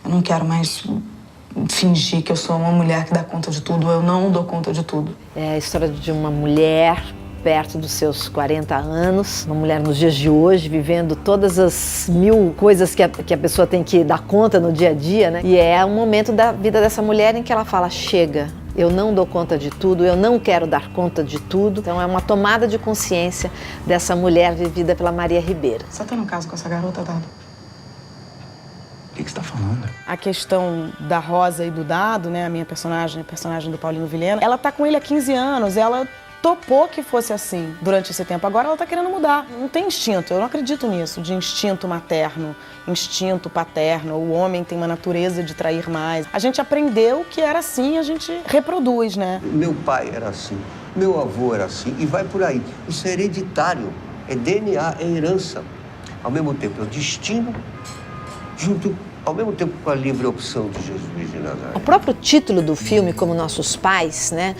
Eu não quero mais fingir que eu sou uma mulher que dá conta de tudo. Eu não dou conta de tudo. É a história de uma mulher perto dos seus 40 anos, uma mulher nos dias de hoje, vivendo todas as mil coisas que a pessoa tem que dar conta no dia a dia, né? E é um momento da vida dessa mulher em que ela fala, chega, eu não dou conta de tudo, eu não quero dar conta de tudo. Então é uma tomada de consciência dessa mulher vivida pela Maria Ribeira. Você tá no caso com essa garota, Dado? O que você está falando? A questão da Rosa e do Dado, né, a minha personagem, a personagem do Paulinho Vilhena, ela tá com ele há 15 anos, ela topou que fosse assim durante esse tempo. Agora ela tá querendo mudar. Não tem instinto, eu não acredito nisso, de instinto materno, instinto paterno. O homem tem uma natureza de trair mais. A gente aprendeu que era assim, a gente reproduz, né? Meu pai era assim, meu avô era assim, e vai por aí. Isso é hereditário, é DNA, é herança. Ao mesmo tempo, é o destino, junto ao mesmo tempo com a livre opção de Jesus de Nazaré. O próprio título do filme, Como Nossos Pais, né,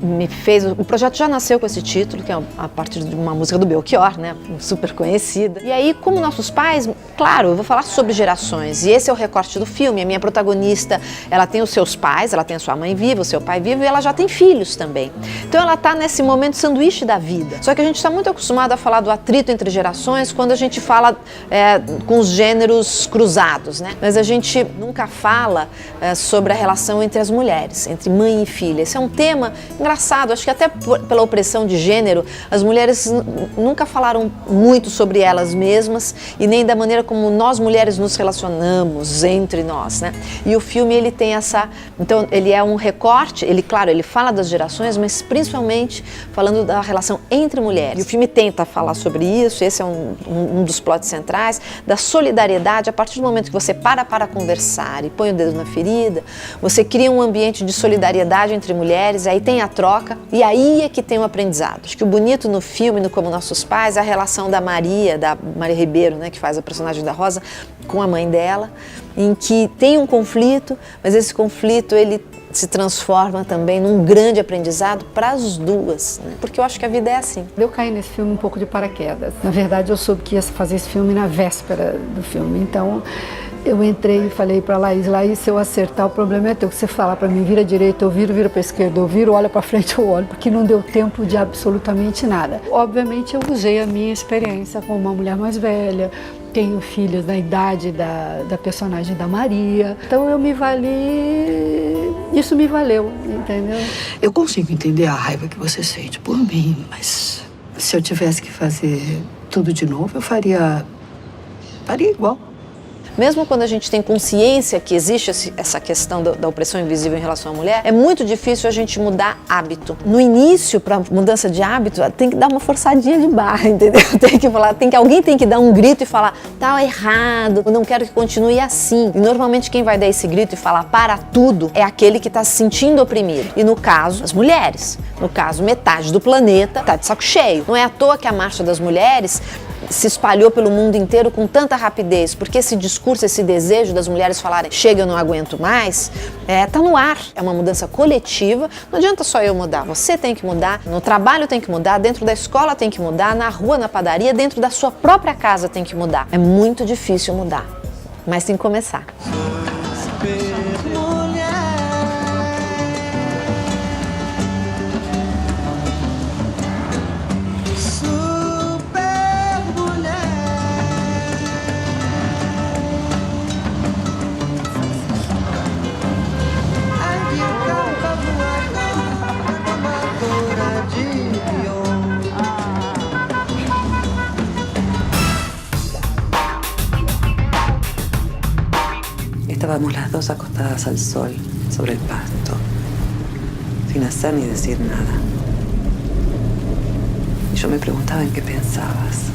me fez... O projeto já nasceu com esse título, que é a partir de uma música do Belchior, né, super conhecida. E aí, Como Nossos Pais, claro, eu vou falar sobre gerações. E esse é o recorte do filme. A minha protagonista, ela tem os seus pais, ela tem a sua mãe viva, o seu pai vivo, e ela já tem filhos também. Então ela está nesse momento sanduíche da vida. Só que a gente está muito acostumado a falar do atrito entre gerações quando a gente fala com os gêneros cruzados. Né? Mas a gente nunca fala sobre a relação entre as mulheres, entre mãe e filha. Esse é um tema engraçado, acho que até pela opressão de gênero, as mulheres nunca falaram muito sobre elas mesmas e nem da maneira como nós mulheres nos relacionamos entre nós, né? E o filme, ele tem essa... Então, ele é um recorte, claro, ele fala das gerações, mas principalmente falando da relação entre mulheres. E o filme tenta falar sobre isso, esse é um dos plots centrais, da solidariedade a partir do momento que você para conversar e põe o dedo na ferida, você cria um ambiente de solidariedade entre mulheres, aí tem a troca e aí é que tem o aprendizado. Acho que o bonito no filme, no Como Nossos Pais, é a relação da Maria Ribeiro, né, que faz a personagem da Rosa, com a mãe dela, em que tem um conflito, mas esse conflito, ele se transforma também num grande aprendizado para as duas, né? Porque eu acho que a vida é assim. Eu caí nesse filme um pouco de paraquedas. Na verdade, eu soube que ia fazer esse filme na véspera do filme, então eu entrei e falei para Laís, se eu acertar, o problema é teu, que você fala para mim, vira à direita, eu viro, vira para a esquerda, eu viro, olha para frente, eu olho, porque não deu tempo de absolutamente nada. Obviamente, eu usei a minha experiência como uma mulher mais velha, tenho filhos da idade da personagem da Maria, então eu me vali, isso me valeu, entendeu? Eu consigo entender a raiva que você sente por mim, mas se eu tivesse que fazer tudo de novo, eu faria igual. Mesmo quando a gente tem consciência que existe essa questão da opressão invisível em relação à mulher, é muito difícil a gente mudar hábito. No início, para mudança de hábito, tem que dar uma forçadinha de barra, entendeu? Alguém tem que dar um grito e falar, tá errado, eu não quero que continue assim. E normalmente quem vai dar esse grito e falar para tudo é aquele que está se sentindo oprimido. E no caso, as mulheres. No caso, metade do planeta está de saco cheio. Não é à toa que a Marcha das Mulheres se espalhou pelo mundo inteiro com tanta rapidez, porque esse discurso, esse desejo das mulheres falarem chega, eu não aguento mais, tá no ar, é uma mudança coletiva, não adianta só eu mudar, você tem que mudar, no trabalho tem que mudar, dentro da escola tem que mudar, na rua, na padaria, dentro da sua própria casa tem que mudar. É muito difícil mudar, mas tem que começar. Estábamos las dos acostadas al sol, sobre el pasto, sin hacer ni decir nada. Y yo me preguntaba en qué pensabas.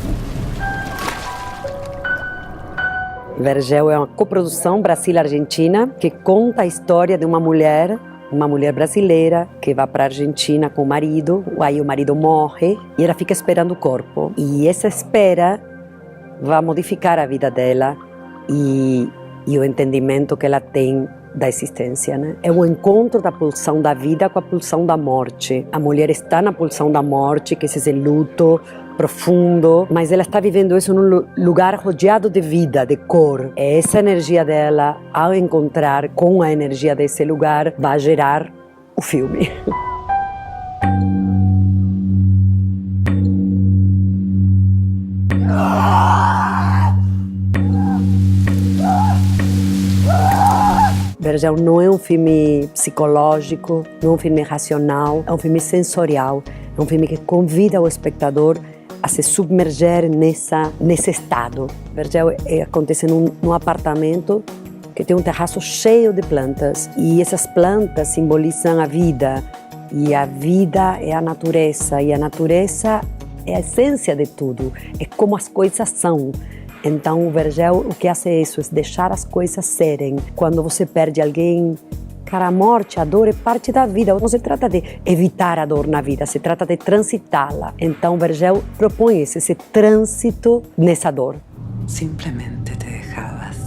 Vergel é uma coprodução Brasil-Argentina que conta a história de uma mulher brasileira que vai para a Argentina com o marido, aí o marido morre e ela fica esperando o corpo. E essa espera vai modificar a vida dela e o entendimento que ela tem da existência, né? É o encontro da pulsão da vida com a pulsão da morte. A mulher está na pulsão da morte, que é esse luto profundo, mas ela está vivendo isso num lugar rodeado de vida, de cor. E essa energia dela, ao encontrar com a energia desse lugar, vai gerar o filme. Vergel não é um filme psicológico, não é um filme racional, é um filme sensorial, é um filme que convida o espectador a se submerger nesse estado. Vergel acontece num apartamento que tem um terraço cheio de plantas e essas plantas simbolizam a vida é a natureza e a natureza é a essência de tudo, é como as coisas são. Então o Vergel o que faz é isso, é deixar as coisas serem. Quando você perde alguém, cara, a morte, a dor é parte da vida. Não se trata de evitar a dor na vida, se trata de transitá-la. Então o Vergel propõe esse trânsito nessa dor. Simplesmente te dejabas.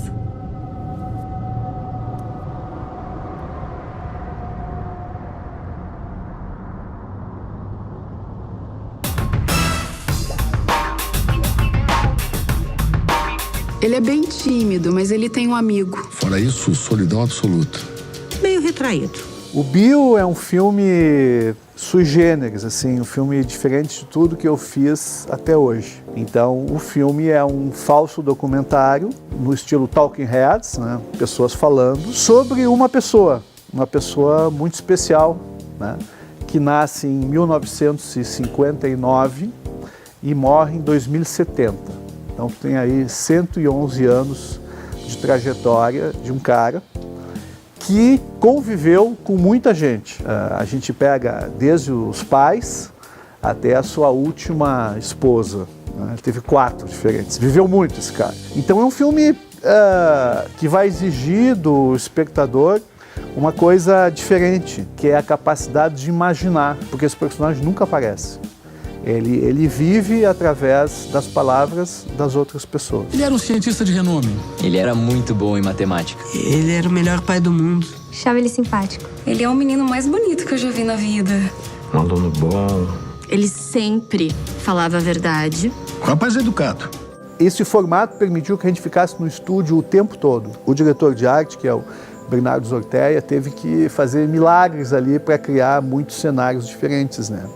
Ele é bem tímido, mas ele tem um amigo. Fora isso, solidão absoluta. Meio retraído. O Bio é um filme sui generis, assim, um filme diferente de tudo que eu fiz até hoje. Então, o filme é um falso documentário no estilo Talking Heads, né? Pessoas falando sobre uma pessoa muito especial, né? Que nasce em 1959 e morre em 2070. Então tem aí 111 anos de trajetória de um cara que conviveu com muita gente. A gente pega desde os pais até a sua última esposa. Ele teve 4 diferentes. Viveu muito esse cara. Então é um filme que vai exigir do espectador uma coisa diferente, que é a capacidade de imaginar, porque esse personagem nunca aparece. Ele vive através das palavras das outras pessoas. Ele era um cientista de renome. Ele era muito bom em matemática. Ele era o melhor pai do mundo. Achava ele simpático. Ele é o menino mais bonito que eu já vi na vida. Um aluno bom. Ele sempre falava a verdade. Rapaz educado. Esse formato permitiu que a gente ficasse no estúdio o tempo todo. O diretor de arte, que é o Bernardo Zorteia, teve que fazer milagres ali para criar muitos cenários diferentes, né?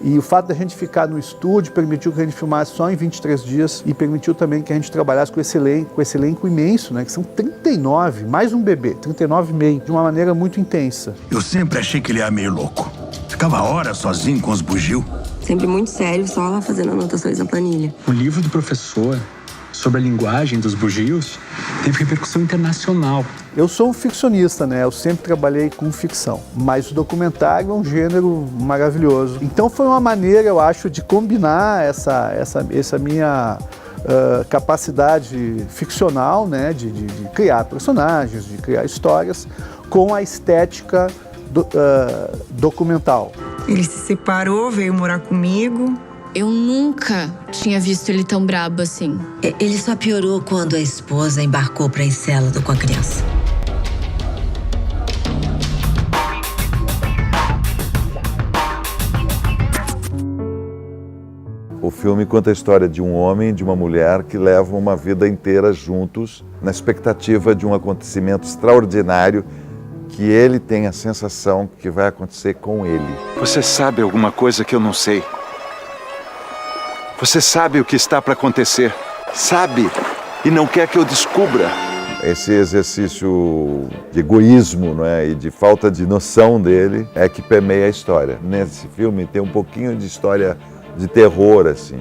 E o fato da gente ficar no estúdio permitiu que a gente filmasse só em 23 dias e permitiu também que a gente trabalhasse com esse elenco imenso, né? Que são 39, mais um bebê, 39 e meio, de uma maneira muito intensa. Eu sempre achei que ele era meio louco. Ficava horas sozinho com os bugio. Sempre muito sério, só lá fazendo anotações na planilha. O livro do professor sobre a linguagem dos bugios teve repercussão internacional. Eu sou um ficcionista, né? Eu sempre trabalhei com ficção, mas o documentário é um gênero maravilhoso. Então foi uma maneira, eu acho, de combinar essa minha capacidade ficcional, né? De criar personagens, de criar histórias, com a estética documental. Ele se separou, veio morar comigo. Eu nunca tinha visto ele tão brabo assim. Ele só piorou quando a esposa embarcou para Encélado com a criança. O filme conta a história de um homem e de uma mulher que levam uma vida inteira juntos, na expectativa de um acontecimento extraordinário que ele tem a sensação que vai acontecer com ele. Você sabe alguma coisa que eu não sei? Você sabe o que está para acontecer. Sabe e não quer que eu descubra. Esse exercício de egoísmo, não é? E de falta de noção dele é que permeia a história. Nesse filme tem um pouquinho de história de terror, assim.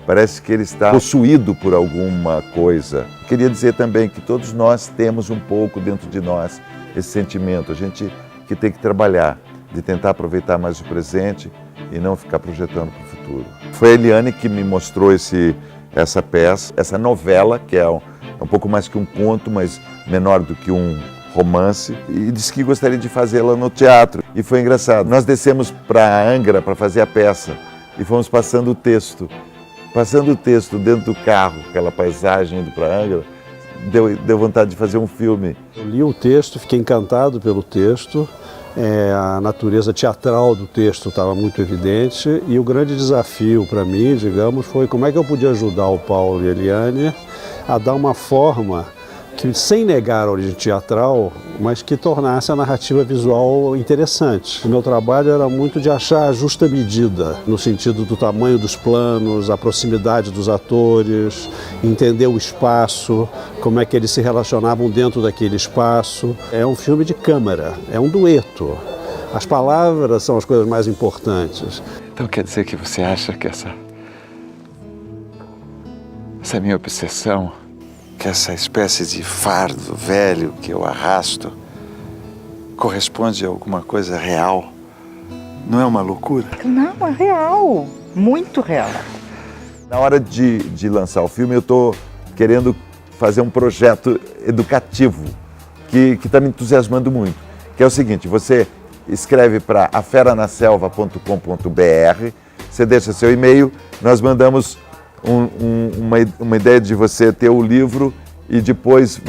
Parece que ele está possuído por alguma coisa. Queria dizer também que todos nós temos um pouco dentro de nós esse sentimento. A gente que tem que trabalhar, de tentar aproveitar mais o presente e não ficar projetando para o futuro. Foi a Eliane que me mostrou essa peça, essa novela, que é um pouco mais que um conto, mas menor do que um romance, e disse que gostaria de fazê-la no teatro. E foi engraçado. Nós descemos para Angra para fazer a peça e fomos passando o texto. Passando o texto dentro do carro, aquela paisagem indo para Angra, deu vontade de fazer um filme. Eu li o texto, fiquei encantado pelo texto, A natureza teatral do texto estava muito evidente e o grande desafio para mim, digamos, foi como é que eu podia ajudar o Paulo e a Eliane a dar uma forma que, sem negar a origem teatral, mas que tornasse a narrativa visual interessante. O meu trabalho era muito de achar a justa medida, no sentido do tamanho dos planos, a proximidade dos atores, entender o espaço, como é que eles se relacionavam dentro daquele espaço. É um filme de câmara, é um dueto. As palavras são as coisas mais importantes. Então quer dizer que você acha que essa minha obsessão, que essa espécie de fardo velho que eu arrasto corresponde a alguma coisa real? Não é uma loucura? Não, é real. Muito real. Na hora de lançar o filme, eu estou querendo fazer um projeto educativo que está me entusiasmando muito. Que é o seguinte, você escreve para aferanaselva.com.br, você deixa seu e-mail, nós mandamos uma ideia de você ter o livro e depois,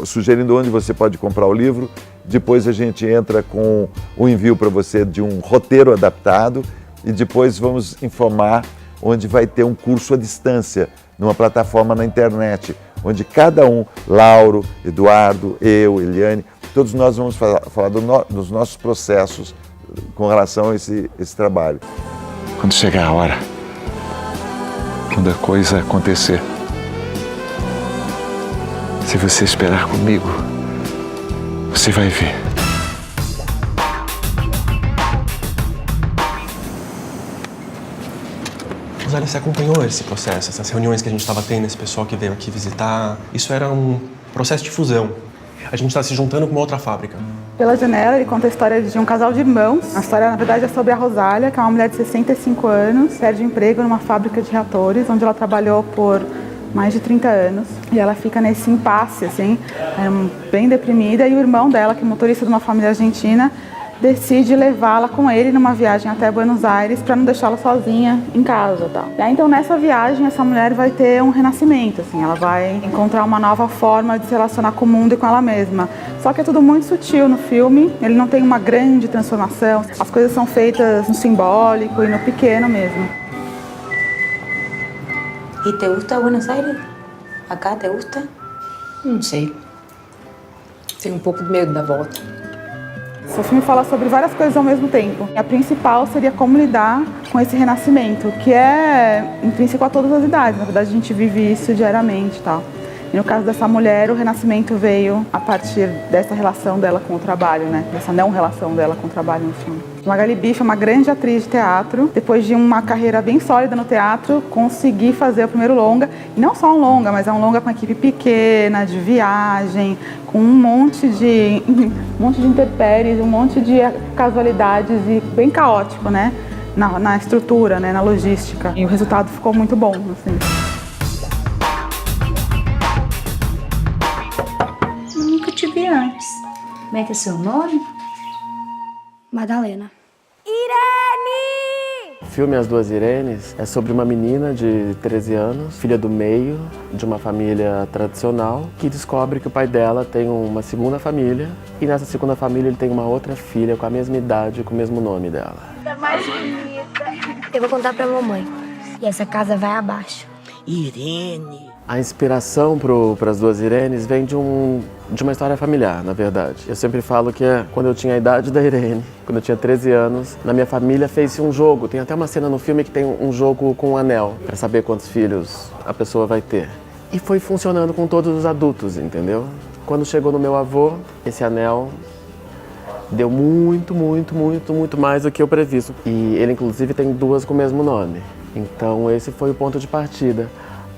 sugerindo onde você pode comprar o livro, depois a gente entra com o envio para você de um roteiro adaptado e depois vamos informar onde vai ter um curso à distância, numa plataforma na internet, onde cada um, Lauro, Eduardo, eu, Eliane, todos nós vamos falar dos nossos processos com relação a esse trabalho. Quando chegar a hora, quando a coisa acontecer, se você esperar comigo, você vai ver. Rosália, você acompanhou esse processo, essas reuniões que a gente estava tendo, esse pessoal que veio aqui visitar? Isso era um processo de fusão. A gente está se juntando com uma outra fábrica. Pela Janela, ele conta a história de um casal de irmãos. A história, na verdade, é sobre a Rosália, que é uma mulher de 65 anos, perde emprego numa fábrica de reatores, onde ela trabalhou por mais de 30 anos. E ela fica nesse impasse, assim, bem deprimida. E o irmão dela, que é motorista de uma família argentina, decide levá-la com ele numa viagem até Buenos Aires para não deixá-la sozinha em casa, tal. E aí, então, nessa viagem, essa mulher vai ter um renascimento, assim, ela vai encontrar uma nova forma de se relacionar com o mundo e com ela mesma. Só que é tudo muito sutil no filme, ele não tem uma grande transformação, as coisas são feitas no simbólico e no pequeno mesmo. E te gusta Buenos Aires? Acá te gusta? Não sei. Tenho um pouco de medo da volta. O filme fala sobre várias coisas ao mesmo tempo. A principal seria como lidar com esse renascimento, que é intrínseco a todas as idades. Na verdade, a gente vive isso diariamente e tal. E no caso dessa mulher, o renascimento veio a partir dessa relação dela com o trabalho, né? Dessa não relação dela com o trabalho no filme. Magali Bicho é uma grande atriz de teatro. Depois de uma carreira bem sólida no teatro, consegui fazer o primeiro longa. E não só um longa, mas é um longa com equipe pequena, de viagem, com um monte de intempéries, um monte de casualidades e bem caótico, né? Na estrutura, né? Na logística. E o resultado ficou muito bom, assim. Nunca te vi antes. Como é que é seu nome? Madalena. Irene! O filme As Duas Irenes é sobre uma menina de 13 anos, filha do meio, de uma família tradicional, que descobre que o pai dela tem uma segunda família e nessa segunda família ele tem uma outra filha com a mesma idade, com o mesmo nome dela. Tá mais bonita. Eu vou contar pra mamãe. E essa casa vai abaixo. Irene! A inspiração para As Duas Irenes vem de uma história familiar, na verdade. Eu sempre falo que quando eu tinha a idade da Irene, quando eu tinha 13 anos, na minha família fez-se um jogo. Tem até uma cena no filme que tem um jogo com um anel, para saber quantos filhos a pessoa vai ter. E foi funcionando com todos os adultos, entendeu? Quando chegou no meu avô, esse anel deu muito mais do que o previsto. E ele, inclusive, tem duas com o mesmo nome. Então, esse foi o ponto de partida.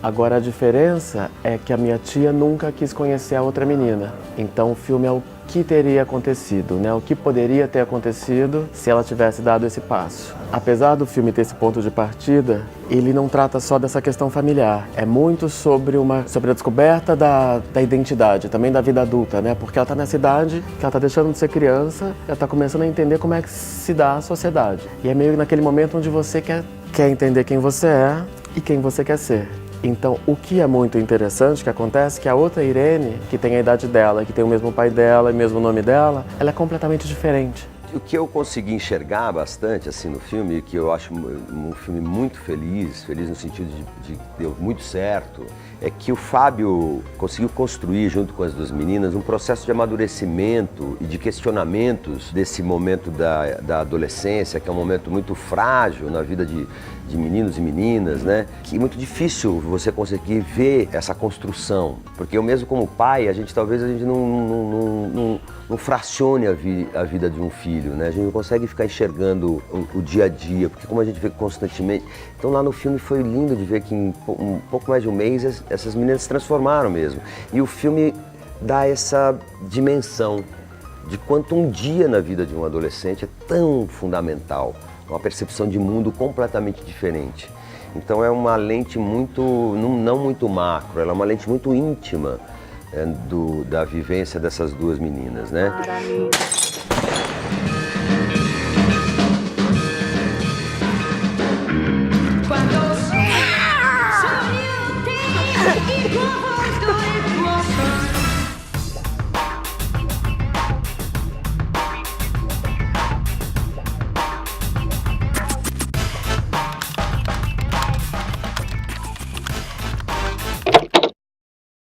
Agora, a diferença é que a minha tia nunca quis conhecer a outra menina. Então, o filme é o que teria acontecido, né? O que poderia ter acontecido se ela tivesse dado esse passo. Apesar do filme ter esse ponto de partida, ele não trata só dessa questão familiar. É muito sobre a descoberta da identidade, também da vida adulta, né? Porque ela está nessa idade, que ela está deixando de ser criança, ela está começando a entender como é que se dá a sociedade. E é meio naquele momento onde você quer entender quem você é e quem você quer ser. Então, o que é muito interessante que acontece é que a outra Irene, que tem a idade dela, que tem o mesmo pai dela e o mesmo nome dela, ela é completamente diferente. O que eu consegui enxergar bastante assim no filme, que eu acho um filme muito feliz no sentido de deu muito certo, é que o Fábio conseguiu construir junto com as duas meninas um processo de amadurecimento e de questionamentos desse momento da adolescência, que é um momento muito frágil na vida de meninos e meninas, né? Que é muito difícil você conseguir ver essa construção, porque eu mesmo como pai, talvez a gente não fracione a vida de um filho, né? A gente não consegue ficar enxergando o dia a dia, porque como a gente vê constantemente... Então lá no filme foi lindo de ver que em um pouco mais de um mês essas meninas se transformaram mesmo. E o filme dá essa dimensão de quanto um dia na vida de um adolescente é tão fundamental, uma percepção de mundo completamente diferente. Então é uma lente não muito macro, ela é uma lente muito íntima da vivência dessas duas meninas, né?